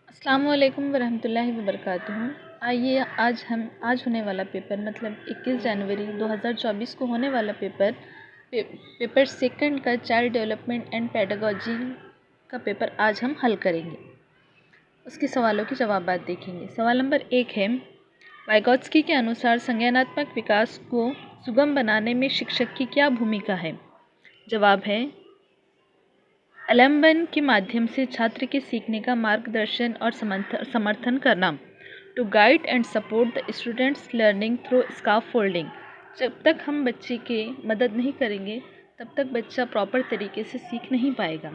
अस्सलामुअलैकुम वरहमतुल्लाहि वबरकातुहू। आइए आज होने वाला पेपर मतलब 21 जनवरी 2024 को होने वाला पेपर सेकंड का चाइल्ड डेवलपमेंट एंड पेडागोजी का पेपर आज हम हल करेंगे। उसके सवालों के जवाब देखेंगे। सवाल नंबर 1 है, वाइगोत्स्की के अनुसार संज्ञानात्मक विकास को सुगम बनाने में शिक्षक की क्या भूमिका है? जवाब है, आलम्बन के माध्यम से छात्र के सीखने का मार्गदर्शन और समर्थन करना। To guide and support the students learning through scaffolding. जब तक हम बच्चे के मदद नहीं करेंगे तब तक बच्चा प्रॉपर तरीके से सीख नहीं पाएगा।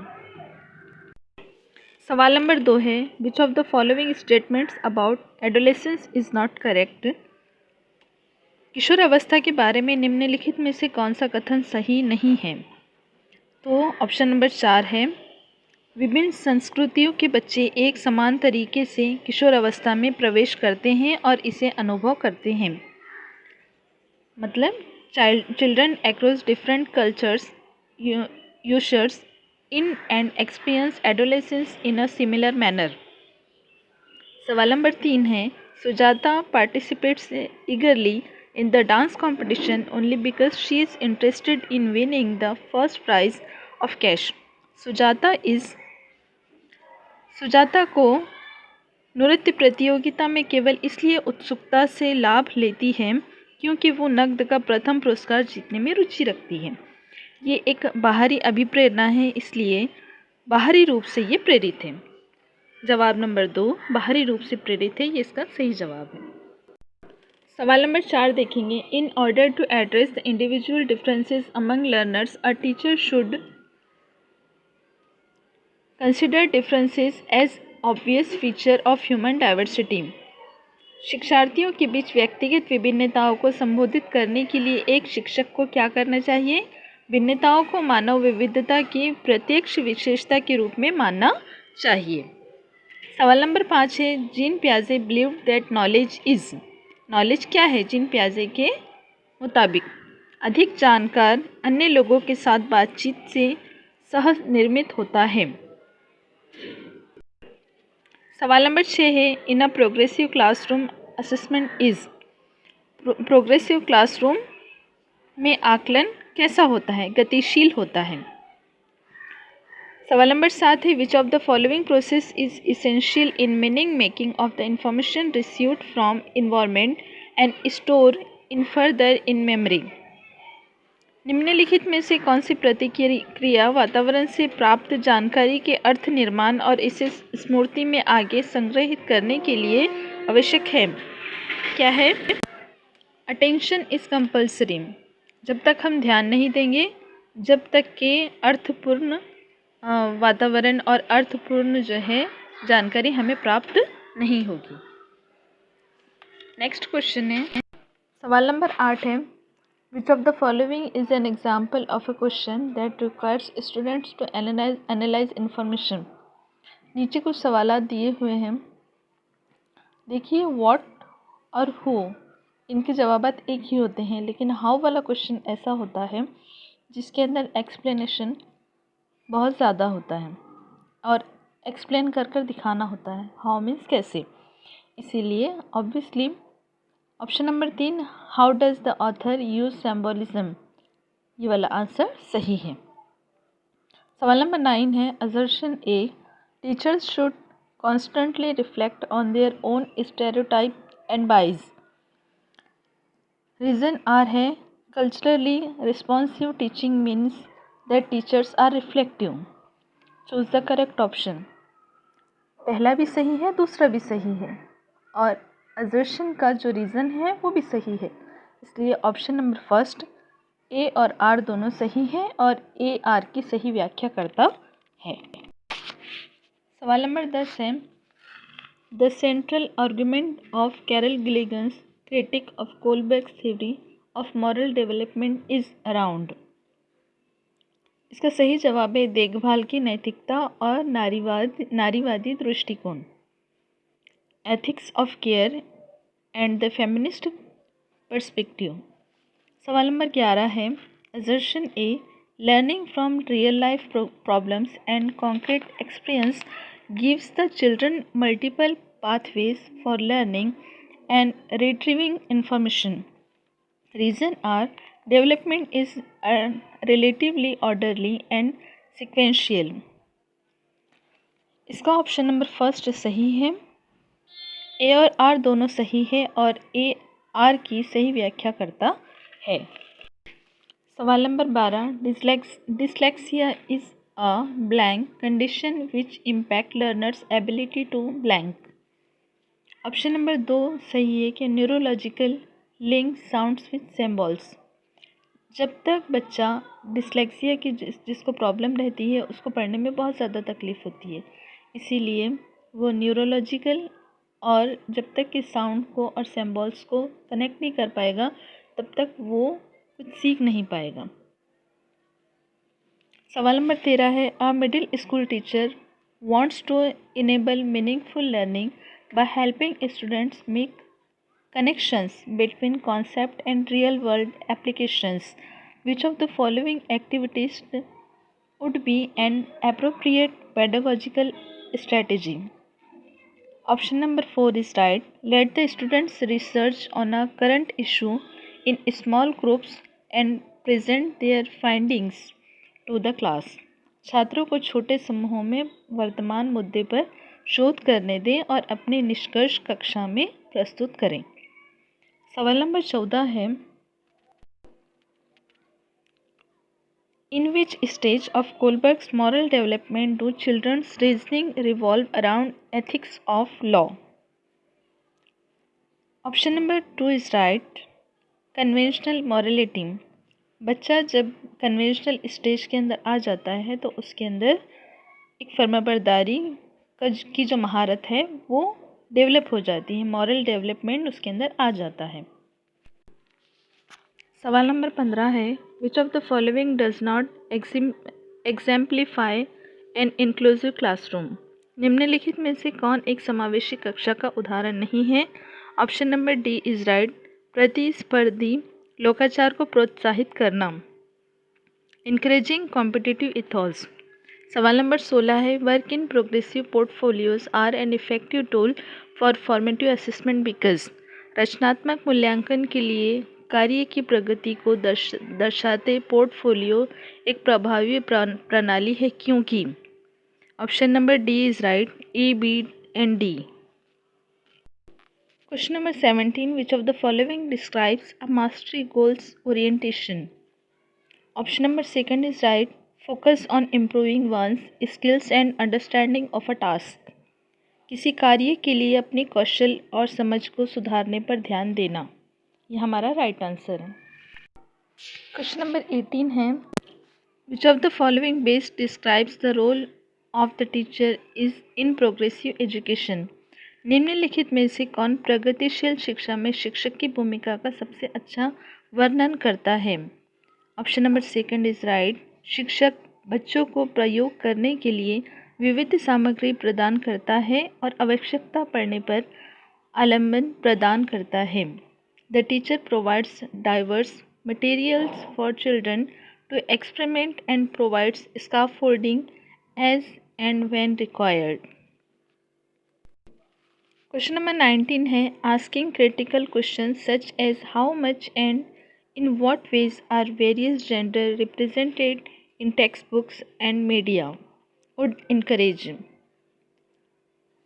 सवाल नंबर 2 है, which of the following statements about adolescence is not correct? किशोर अवस्था के बारे में निम्नलिखित में से कौन सा कथन सही नहीं है? तो ऑप्शन नंबर 4 है, विभिन्न संस्कृतियों के बच्चे एक समान तरीके से किशोर अवस्था में प्रवेश करते हैं और इसे अनुभव करते हैं। मतलब children across different cultures ushers in and experience adolescence in a similar manner. सवाल नंबर 3 है, Sujata participates eagerly in the dance competition only because she is interested in winning the first prize of cash. Sujata को नृत्य प्रतियोगिता में केवल इसलिए उत्सुकता से लाभ लेती है क्योंकि वो नकद का प्रथम पुरस्कार जीतने में रुचि रखती है। ये एक बाहरी अभिप्रेरणा है, इसलिए बाहरी रूप से ये प्रेरित है। जवाब नंबर 2 बाहरी रूप से प्रेरित है, ये इसका सही जवाब है। सवाल नंबर 4 देखेंगे। In order to address the individual differences among learners a teacher should consider differences as obvious feature of human diversity. शिक्षार्थियों के बीच व्यक्तिगत विभिन्नताओं को संबोधित करने के लिए एक शिक्षक को क्या करना चाहिए? भिन्नताओं को मानव विविधता की प्रत्यक्ष विशेषता के रूप में मानना चाहिए। सवाल नंबर 5 है, जीन पियाजे बिलीव्ड दैट नॉलेज क्या है? जीन पियाजे के मुताबिक अधिक जानकार अन्य लोगों के साथ बातचीत से सह निर्मित होता है। सवाल नंबर 6 है, in a progressive classroom assessment is. Progressive classroom में आकलन कैसा होता है? गतिशील होता है। सवाल नंबर 7 है, which of the following process is essential in meaning making of the information received from environment and store in further in memory. निम्नलिखित में से कौन सी प्रतिक्रिया वातावरण से प्राप्त जानकारी के अर्थ निर्माण और इसे स्मृति में आगे संग्रहित करने के लिए आवश्यक है? क्या है? Attention is compulsory. जब तक हम ध्यान नहीं देंगे जब तक के अर्थपूर्ण वातावरण और अर्थपूर्ण जो है जानकारी हमें प्राप्त नहीं होगी। नेक्स्ट क्वेश्चन है, सवाल नंबर 8 है, which of the following is an example of a question that requires students to analyse information. नीचे कुछ सवाल दिए हुए हैं, देखिए व्हाट और हु, इनके जवाब एक ही होते हैं, लेकिन हाउ वाला क्वेश्चन ऐसा होता है जिसके अंदर एक्सप्लेनेशन बहुत ज़्यादा होता है और एक्सप्लेन कर दिखाना होता है। हाउ मीन्स कैसे, इसीलिए obviously option number 3 how does the author use symbolism, ये वाला आंसर सही है। सवाल नंबर 9 है, assertion A, teachers should constantly reflect on their own stereotype and biases. Reason R है, culturally responsive teaching means that teachers are reflective. Choose the correct option. पहला भी सही है, दूसरा भी सही है, और assertion का जो रीज़न है वो भी सही है, इसलिए ऑप्शन नंबर फर्स्ट ए और आर दोनों सही हैं और ए आर की सही व्याख्या करता है। सवाल नंबर 10 है, the central argument of Carol Gilligan's critique of Kohlberg's theory of moral development is around. इसका सही जवाब है देखभाल की नैतिकता और नारीवादी दृष्टिकोण, ethics of care and the feminist perspective. सवाल नंबर 11 है, assertion A, learning from real life problems and concrete experience gives the children multiple pathways for learning and retrieving information. Reason are development is relatively orderly and sequential. इसका option number first सही है। ए और are दोनों सही है और A R की सही व्याख्या करता है। सवाल number 12, dyslexia is a blank condition which impact learners ability to blank. Option number 2 सही है कि neurological link sounds with symbols. जब तक बच्चा डिसलेक्सिया की जिसको प्रॉब्लम रहती है उसको पढ़ने में बहुत ज़्यादा तकलीफ़ होती है, इसीलिए वो न्यूरोलॉजिकल और जब तक कि साउंड को और सिंबल्स को कनेक्ट नहीं कर पाएगा तब तक वो कुछ सीख नहीं पाएगा। सवाल नंबर 13 है, a middle school teacher wants to enable meaningful learning by helping students make connections between concept and real world applications. Which of the following activities would be an appropriate pedagogical strategy? Option number 4 is right. Let the students research on a current issue in small groups and present their findings to the class. छात्रों को छोटे समूहों में वर्तमान मुद्दे पर शोध करने दें और अपने निष्कर्ष कक्षा में प्रस्तुत करें। सवाल नंबर 14 है, In which stage of Kohlberg's moral development do children's reasoning revolve around ethics of law? Option number 2 is right. Conventional morality. बच्चा जब कन्वेंशनल स्टेज के अंदर आ जाता है तो उसके अंदर एक फर्माबरदारी की जो महारत है वो डेवलप हो जाती है, मॉरल डेवलपमेंट उसके अंदर आ जाता है। सवाल नंबर 15 है, which of the following does not exemplify an inclusive classroom. निम्नलिखित में से कौन एक समावेशी कक्षा का उदाहरण नहीं है? Option number D is right. प्रतिस्पर्धी लोकाचार को प्रोत्साहित करना, इंकरेजिंग कॉम्पिटिटिव इथॉस। सवाल नंबर 16 है, work in progressive portfolios are an effective tool for formative assessment because. रचनात्मक मूल्यांकन के लिए कार्य की प्रगति को दर्शाते पोर्टफोलियो एक प्रभावी प्रणाली है क्योंकि। Option number D is right, A B and D. Question number 17, which of the following describes a mastery goals orientation? Option number 2 is right. Focus on improving one's skills and understanding of a task. किसी कार्य के लिए अपने कौशल और समझ को सुधारने पर ध्यान देना, यह हमारा राइट आंसर है। क्वेश्चन नंबर 18 है, which of the following best describes the role of the teacher is in progressive education? निम्नलिखित में से कौन प्रगतिशील शिक्षा में शिक्षक की भूमिका का सबसे अच्छा वर्णन करता है? Option number 2 is right. शिक्षक बच्चों को प्रयोग करने के लिए विविध सामग्री प्रदान करता है और आवश्यकता पड़ने पर आलम्बन प्रदान करता है। The teacher provides diverse materials for children to experiment and provides scaffolding as and when required. Question number 19 है, asking critical question such as how much and in what ways are various gender represented in textbooks and media would encourage.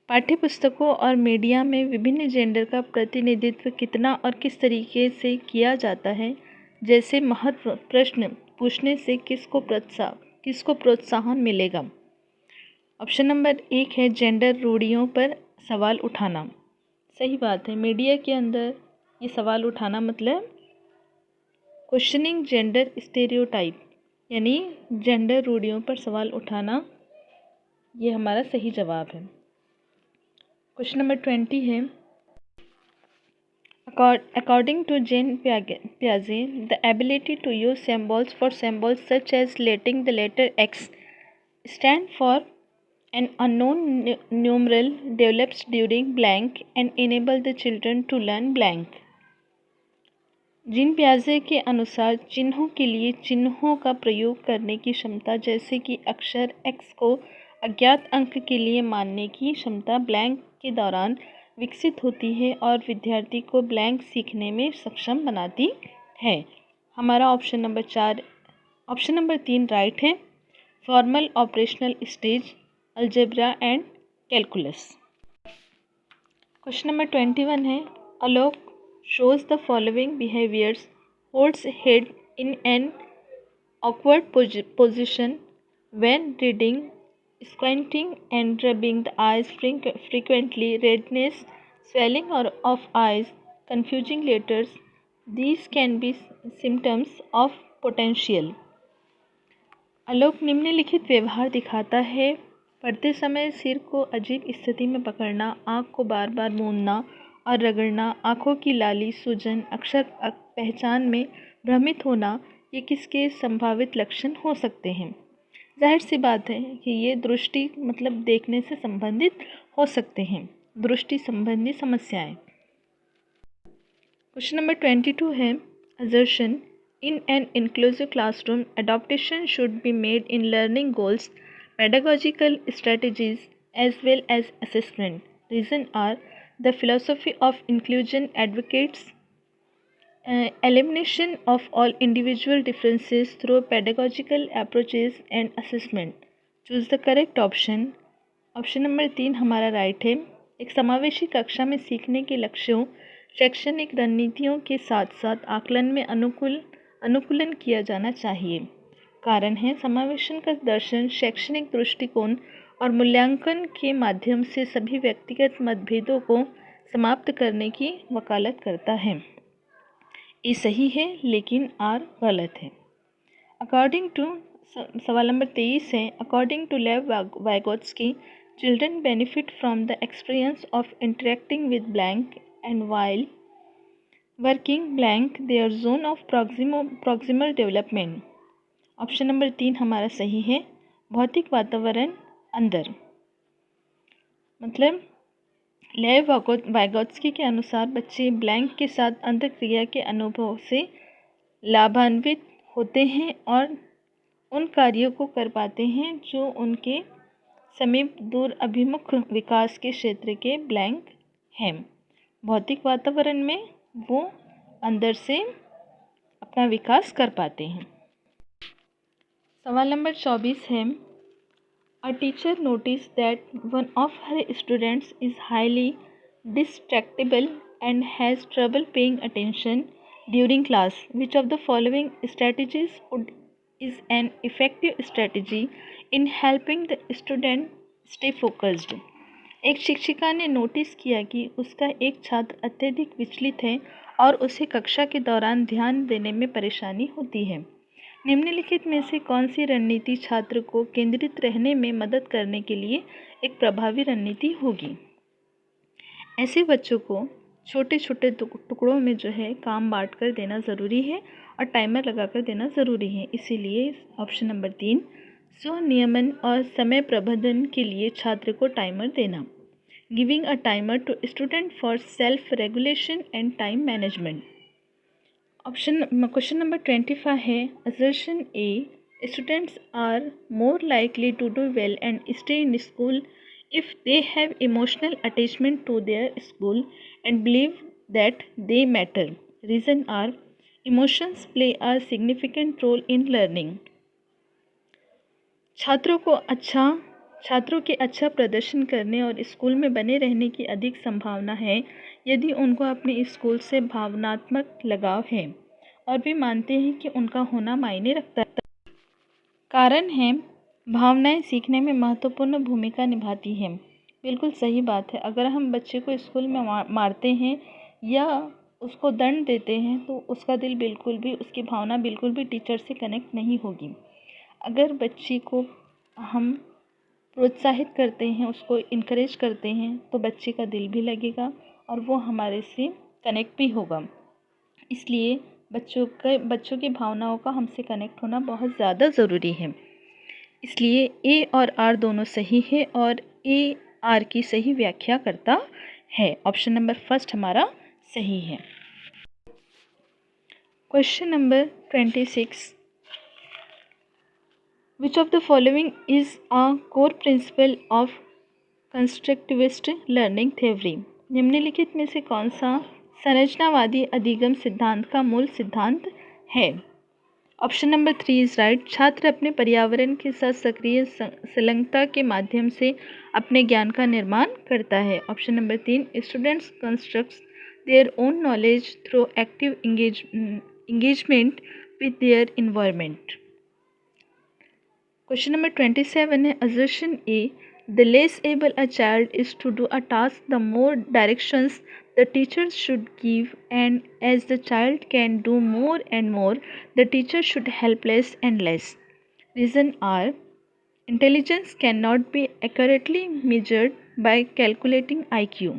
पाठ्यपुस्तकों और media में विभिन्न gender का प्रतिनिधित्व कितना और किस तरीके से किया जाता है जैसे महत्व प्रश्न पूछने से किसको प्रोत्साहन मिलेगा? ऑप्शन नंबर 1 है, जेंडर रूढ़ियों पर सवाल उठाना। सही बात है, मीडिया के अंदर ये सवाल उठाना मतलब क्वेश्चनिंग जेंडर स्टेरियोटाइप, यानी जेंडर रूढ़ियों पर सवाल उठाना, ये हमारा सही जवाब है। क्वेश्चन नंबर 20 है, अकॉर्डिंग टू जेन प्याजे the ability to use symbols for symbols such as letting the letter X stand for an unknown numeral develops during blank and enable the children to learn blank. Jean प्याजे के अनुसार चिन्हों के लिए चिन्हों का प्रयोग करने की क्षमता जैसे कि अक्षर x को अज्ञात अंक के लिए मानने की क्षमता ब्लैंक के दौरान विकसित होती है और विद्यार्थी को ब्लैंक सीखने में सक्षम बनाती है। हमारा ऑप्शन नंबर 3 राइट है। Formal operational stage, algebra and calculus. Question number 21 है, Alok shows the following behaviors: holds head in an awkward position when reading, squinting and rubbing the eyes frequently, redness, swelling or of eyes, confusing letters. These can be symptoms of potential. आलोक निम्नलिखित व्यवहार दिखाता है: पढ़ते समय सिर को अजीब स्थिति में पकड़ना, आँख को बार बार मूंदना और रगड़ना, आँखों की लाली, सूजन, अक्षर पहचान में भ्रमित होना, ये किसके संभावित लक्षण हो सकते हैं? जाहिर सी बात है कि ये दृष्टि मतलब देखने से संबंधित हो सकते हैं, दृष्टि संबंधी समस्याएं। क्वेश्चन नंबर 22 है, assertion in an inclusive classroom, adaptation should be made in learning goals, pedagogical strategies as well as assessment. Reason are: the philosophy of inclusion advocates elimination of all individual differences through pedagogical approaches and assessment. Choose the correct option. Option number 3 हमारा right है। एक समावेशी कक्षा में सीखने के लक्ष्यों, शैक्षणिक रणनीतियों के साथ साथ आकलन में अनुकूलन किया जाना चाहिए। कारण है, समावेशन का दर्शन शैक्षणिक दृष्टिकोण और मूल्यांकन के माध्यम से सभी व्यक्तिगत मतभेदों को समाप्त करने की वकालत करता है। ये सही है लेकिन आर गलत है। अकॉर्डिंग टू सवाल नंबर 23 है, according to Lev Vygotsky, children benefit from the experience of interacting with blank and while working blank their zone of proximal development. Option number 3 हमारा सही है। भौतिक वातावरण अंदर, मतलब लेव वाइगोत्स्की के अनुसार बच्चे ब्लैंक के साथ अंतःक्रिया के अनुभव से लाभान्वित होते हैं और उन कार्यों को कर पाते हैं जो उनके समीप दूर अभिमुख विकास के क्षेत्र के ब्लैंक हैं। भौतिक वातावरण में वो अंदर से अपना विकास कर पाते हैं। सवाल नंबर 24 है, a teacher notice that one of her students is highly distractible and has trouble paying attention during class. Which of the following strategies would is an effective strategy in helping the student stay focused? एक शिक्षिका ने notice किया कि उसका एक छात्र अत्यधिक विचलित है और उसे कक्षा के दौरान ध्यान देने में परेशानी होती है। निम्नलिखित में से कौन सी रणनीति छात्र को केंद्रित रहने में मदद करने के लिए एक प्रभावी रणनीति होगी? ऐसे बच्चों को छोटे छोटे टुकड़ों में जो है काम बांट कर देना ज़रूरी है और टाइमर लगाकर देना ज़रूरी है। इसीलिए ऑप्शन नंबर 3 स्वनियमन और समय प्रबंधन के लिए छात्र को टाइमर देना। Giving a timer to student for self regulation and time management. Question number 25 है, assertion A, students are more likely to do well and stay in school if they have emotional attachment to their school and believe that they matter. Reason are: emotions play a significant role in learning. छात्रों के अच्छा प्रदर्शन करने और school में बने रहने की अधिक संभावना है यदि उनको अपने स्कूल से भावनात्मक लगाव है और वे मानते हैं कि उनका होना मायने रखता है। कारण है, भावनाएं सीखने में महत्वपूर्ण भूमिका निभाती हैं। बिल्कुल सही बात है। अगर हम बच्चे को स्कूल में मारते हैं या उसको दंड देते हैं तो उसका दिल बिल्कुल भी, उसकी भावना बिल्कुल भी टीचर से कनेक्ट नहीं होगी। अगर बच्ची को हम प्रोत्साहित करते हैं, उसको इनकरेज करते हैं तो बच्चे का दिल भी लगेगा और वो हमारे से कनेक्ट भी होगा। इसलिए बच्चों की भावनाओं का हमसे कनेक्ट होना बहुत ज़्यादा ज़रूरी है। इसलिए ए और आर दोनों सही है और ए आर की सही व्याख्या करता है। ऑप्शन नंबर फर्स्ट हमारा सही है। Question number 26, which of the following is a core principle of constructivist learning theory? निम्नलिखित में से कौन सा संरचनावादी अधिगम सिद्धांत का मूल सिद्धांत है? Option number 3 is right. छात्र अपने पर्यावरण के साथ सक्रिय संलग्नता के माध्यम से अपने ज्ञान का निर्माण करता है। Option number 3, students constructs their own knowledge through active engagement with their environment. Question number 27 है assertion A. The less able a child is to do a task, the more directions the teacher should give, and as the child can do more and more, the teacher should help less and less. Reason are: intelligence cannot be accurately measured by calculating IQ.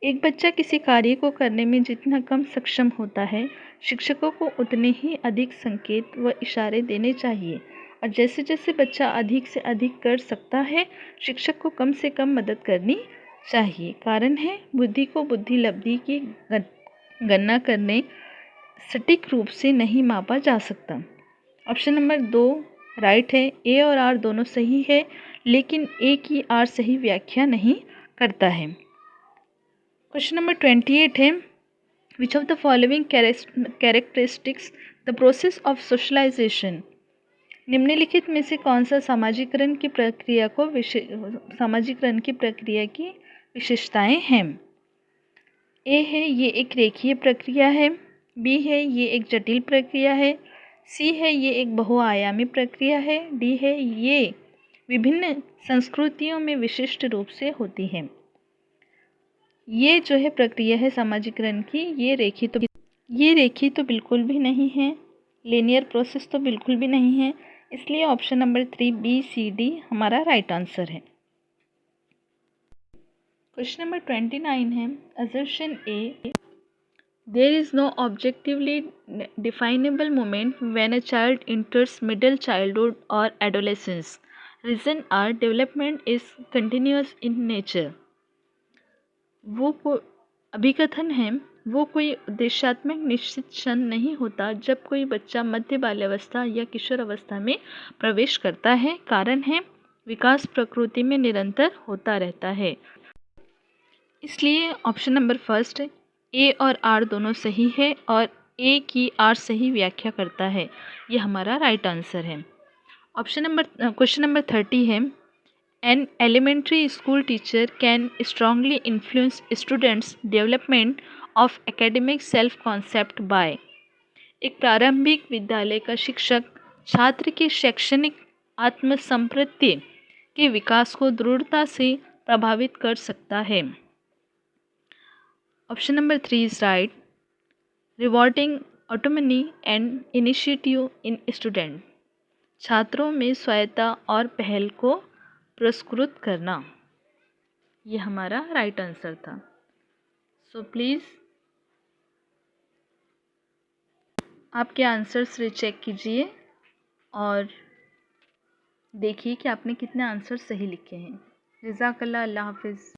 एक बच्चा किसी कार्य को करने में जितना कम सक्षम होता है, शिक्षकों को उतने ही अधिक संकेत व इशारे देने चाहिए, और जैसे जैसे बच्चा अधिक से अधिक कर सकता है, शिक्षक को कम से कम मदद करनी चाहिए। कारण है, बुद्धि को बुद्धि लब्धि की गणना करने सटीक रूप से नहीं मापा जा सकता। ऑप्शन नंबर 2 राइट है। ए और आर दोनों सही है, लेकिन ए की आर सही व्याख्या नहीं करता है। क्वेश्चन नंबर 28 है which of the following characteristics the process of socialisation? निम्नलिखित में से कौन सा सामाजिकरण की प्रक्रिया की विशेषताएं हैं? ए है ये एक रेखीय प्रक्रिया है, बी है ये एक जटिल प्रक्रिया है, सी है ये एक बहुआयामी प्रक्रिया है, डी है ये विभिन्न संस्कृतियों में विशिष्ट रूप से होती है। ये जो है प्रक्रिया है सामाजिकरण की, ये रेखी तो बिल्कुल भी नहीं है, लीनियर प्रोसेस तो बिल्कुल भी नहीं है, इसलिए option number 3 B C D हमारा राइट आंसर है। क्वेश्चन नंबर 29 है assertion A there is no objectively definable moment when a child enters middle childhood और adolescence. Reason R development is continuous in nature. अभिकथन है वो कोई उद्देश्यात्मक निश्चित क्षण नहीं होता जब कोई बच्चा मध्य बाल्यावस्था या किशोर अवस्था में प्रवेश करता है। कारण है, विकास प्रकृति में निरंतर होता रहता है। इसलिए ऑप्शन नंबर फर्स्ट ए और आर दोनों सही है, और ए की आर सही व्याख्या करता है। ये हमारा राइट आंसर है। क्वेश्चन नंबर 30 है An elementary school teacher can strongly influence students' development of academic self-concept by। एक प्रारंभिक विद्यालय का शिक्षक छात्र के शैक्षणिक आत्मसंप्रत्यय के विकास को दृढ़ता से प्रभावित कर सकता है। Option number 3 is right. Rewarding autonomy and initiative in student. छात्रों में स्वायत्ता और पहल को पुरस्कृत करना, ये हमारा राइट आंसर था। सो प्लीज़ आपके आंसर्स रीचेक कीजिए और देखिए कि आपने कितने आंसर सही लिखे हैं। जज़ाकल्लाह, अल्लाह हाफिज़।